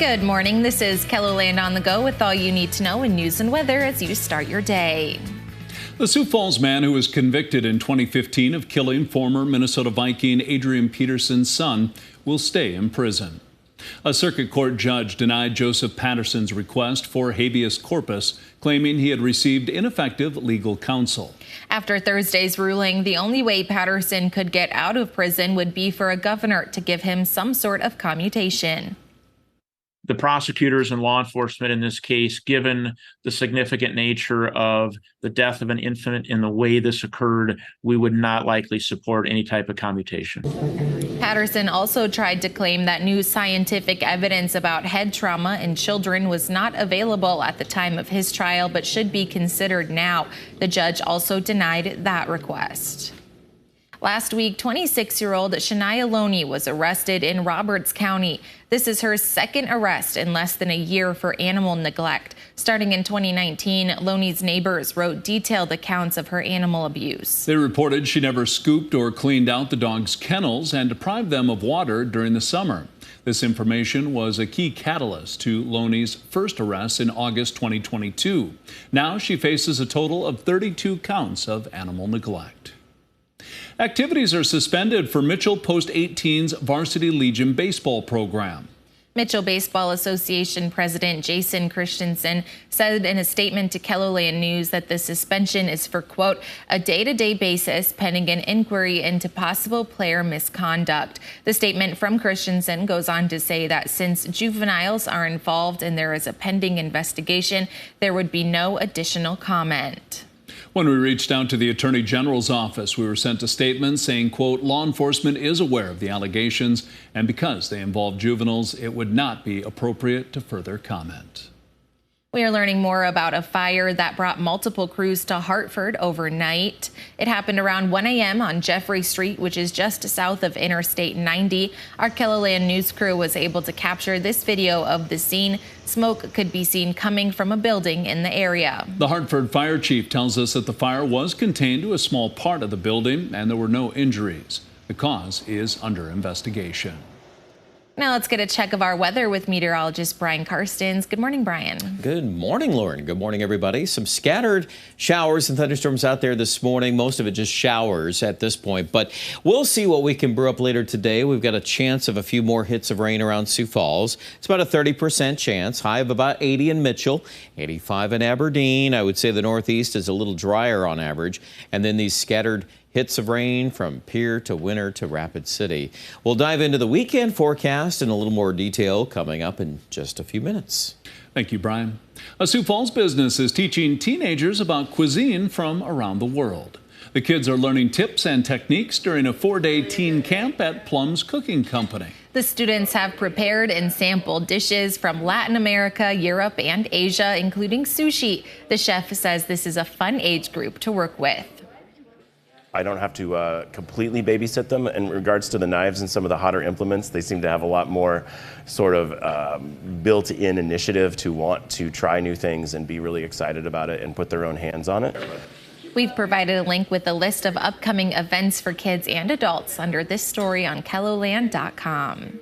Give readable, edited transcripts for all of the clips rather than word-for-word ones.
Good morning. This is KELOLAND on the go with all you need to know in news and weather as you start your day. The Sioux Falls man who was convicted in 2015 of killing former Minnesota Viking Adrian Peterson's son will stay in prison. A circuit court judge denied Joseph Patterson's request for habeas corpus, claiming he had received ineffective legal counsel. After Thursday's ruling, the only way Patterson could get out of prison would be for a governor to give him some sort of commutation. The prosecutors and law enforcement in this case, given the significant nature of the death of an infant and the way this occurred, we would not likely support any type of commutation. Patterson also tried to claim that new scientific evidence about head trauma in children was not available at the time of his trial, but should be considered now. The judge also denied that request. Last week, 26-year-old Shania Loney was arrested in Roberts County. This is her second arrest in less than a year for animal neglect. Starting in 2019, Loney's neighbors wrote detailed accounts of her animal abuse. They reported she never scooped or cleaned out the dog's kennels and deprived them of water during the summer. This information was a key catalyst to Loney's first arrest in August 2022. Now she faces a total of 32 counts of animal neglect. Activities are suspended for Mitchell Post-18's Varsity Legion baseball program. Mitchell Baseball Association President Jason Christensen said in a statement to KELOLAND News that the suspension is for, quote, a day-to-day basis pending an inquiry into possible player misconduct. The statement from Christensen goes on to say that since juveniles are involved and there is a pending investigation, there would be no additional comment. When we reached out to the Attorney General's office, we were sent a statement saying, quote, law enforcement is aware of the allegations, and because they involve juveniles, it would not be appropriate to further comment. We are learning more about a fire that brought multiple crews to Hartford overnight. It happened around 1 a.m. on Jeffrey Street, which is just south of Interstate 90. Our KELOLAND News crew was able to capture this video of the scene. Smoke could be seen coming from a building in the area. The Hartford fire chief tells us that the fire was contained to a small part of the building and there were no injuries. The cause is under investigation. Now let's get a check of our weather with meteorologist Brian Karstens. Good morning, Brian. Good morning, Lauren. Good morning, everybody. Some scattered showers and thunderstorms out there this morning. Most of it just showers at this point, but we'll see what we can brew up later today. We've got a chance of a few more hits of rain around Sioux Falls. It's about a 30% chance, high of about 80 in Mitchell, 85 in Aberdeen. I would say the Northeast is a little drier on average, and then these scattered hits of rain from Pierre to Winter to Rapid City. We'll dive into the weekend forecast in a little more detail coming up in just a few minutes. Thank you, Brian. A Sioux Falls business is teaching teenagers about cuisine from around the world. The kids are learning tips and techniques during a 4-day teen camp at Plum's Cooking Company. The students have prepared and sampled dishes from Latin America, Europe, and Asia, including sushi. The chef says this is a fun age group to work with. I don't have to completely babysit them. In regards to the knives and some of the hotter implements, they seem to have a lot more sort of built-in initiative to want to try new things and be really excited about it and put their own hands on it. We've provided a link with a list of upcoming events for kids and adults under this story on KELOLAND.com.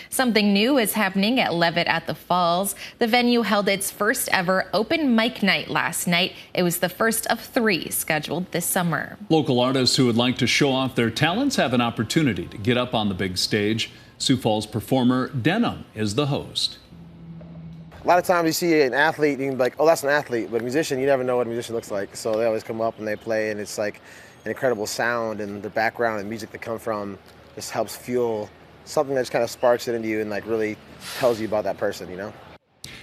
Something new is happening at Levitt at the Falls. The venue held its first ever open mic night last night. It was the first of 3 scheduled this summer. Local artists who would like to show off their talents have an opportunity to get up on the big stage. Sioux Falls performer Denim is the host. A lot of times you see an athlete, you can be like, oh, that's an athlete. But a musician, you never know what a musician looks like. So they always come up and they play, and it's like an incredible sound, and the background and music they come from just helps fuel something that just kind of sparks it into you and like really tells you about that person, you know?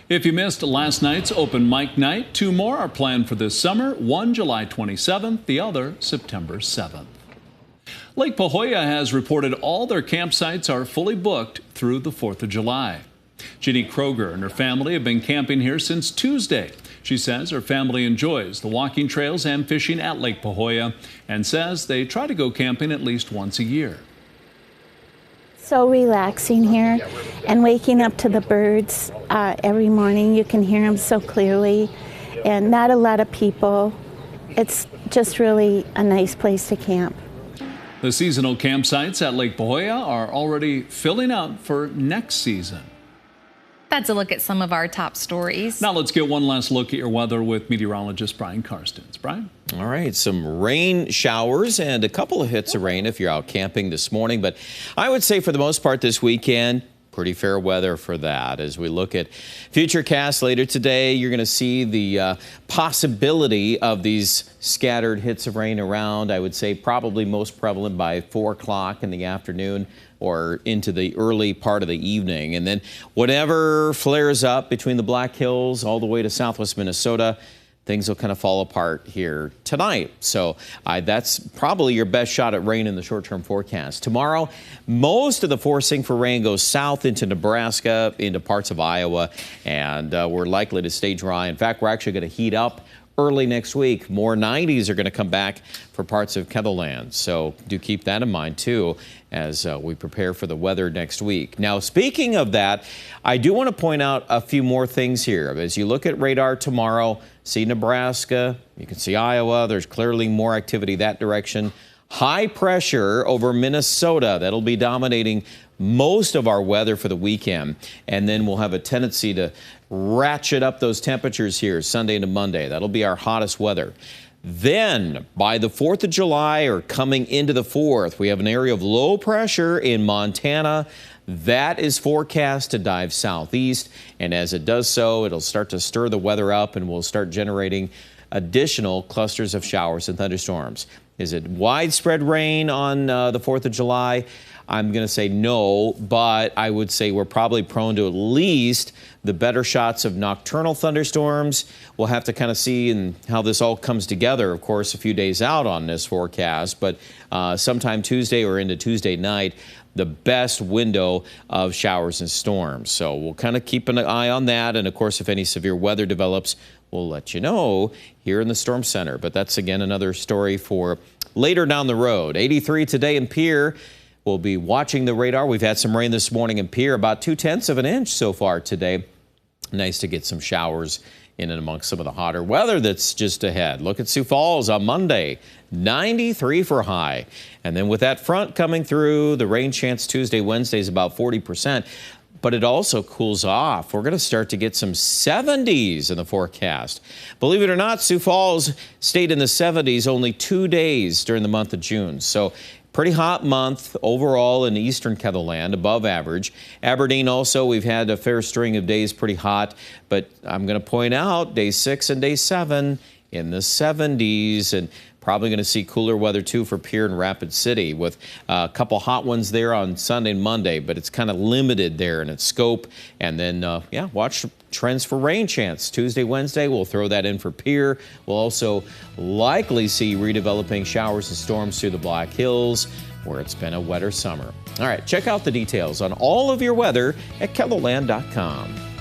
If you missed last night's open mic night, 2 more are planned for this summer, one July 27th, the other September 7th. Lake Pahoja has reported all their campsites are fully booked through the 4th of July. Ginny Kroger and her family have been camping here since Tuesday. She says her family enjoys the walking trails and fishing at Lake Pahoja and says they try to go camping at least once a year. So relaxing here and waking up to the birds every morning. You can hear them so clearly and not a lot of people. It's just really a nice place to camp. The seasonal campsites at Lake Pahoja are already filling up for next season. That's a look at some of our top stories. Now let's get one last look at your weather with meteorologist Brian Karstens. Brian? All right, some rain showers and a couple of hits of rain if you're out camping this morning. But I would say for the most part this weekend, pretty fair weather for that. As we look at futurecasts later today, you're going to see the possibility of these scattered hits of rain around. I would say probably most prevalent by 4 o'clock in the afternoon or into the early part of the evening. And then whatever flares up between the Black Hills all the way to southwest Minnesota, things will kind of fall apart here tonight. So that's probably your best shot at rain in the short-term forecast. Tomorrow, most of the forcing for rain goes south into Nebraska, into parts of Iowa, and we're likely to stay dry. In fact, we're actually going to heat up early next week. More 90s are going to come back for parts of Ketherland. So do keep that in mind, too, as we prepare for the weather next week. Now, speaking of that, I do want to point out a few more things here. As you look at radar tomorrow, see Nebraska, you can see Iowa. There's clearly more activity that direction. High pressure over Minnesota. That'll be dominating most of our weather for the weekend. And then we'll have a tendency to ratchet up those temperatures here Sunday into Monday. That'll be our hottest weather. Then, by the 4th of July or coming into the 4th, we have an area of low pressure in Montana. That is forecast to dive southeast, and as it does so, it'll start to stir the weather up and will start generating additional clusters of showers and thunderstorms. Is it widespread rain on the 4th of July? I'm going to say no, but I would say we're probably prone to at least the better shots of nocturnal thunderstorms. We'll have to kind of see and how this all comes together, of course, a few days out on this forecast, but sometime Tuesday or into Tuesday night, the best window of showers and storms. So we'll kind of keep an eye on that. And of course, if any severe weather develops, we'll let you know here in the Storm Center. But that's, again, another story for later down the road. 83 today in Pierre. We'll be watching the radar. We've had some rain this morning in Pierre, about 0.2 of an inch so far today. Nice to get some showers in and amongst some of the hotter weather that's just ahead. Look at Sioux Falls on Monday, 93 for high. And then with that front coming through, the rain chance Tuesday, Wednesday is about 40%. But it also cools off. We're going to start to get some 70s in the forecast. Believe it or not, Sioux Falls stayed in the 70s only 2 days during the month of June. So pretty hot month overall in eastern Ketherland, above average. Aberdeen also, we've had a fair string of days pretty hot, but I'm going to point out day 6 and day 7 in the 70s, and probably going to see cooler weather too for Pierre and Rapid City with a couple hot ones there on Sunday and Monday, but it's kind of limited there in its scope. And then, watch trends for rain chance. Tuesday, Wednesday, we'll throw that in for Pierre. We'll also likely see redeveloping showers and storms through the Black Hills, where it's been a wetter summer. All right, check out the details on all of your weather at KELOLAND.com.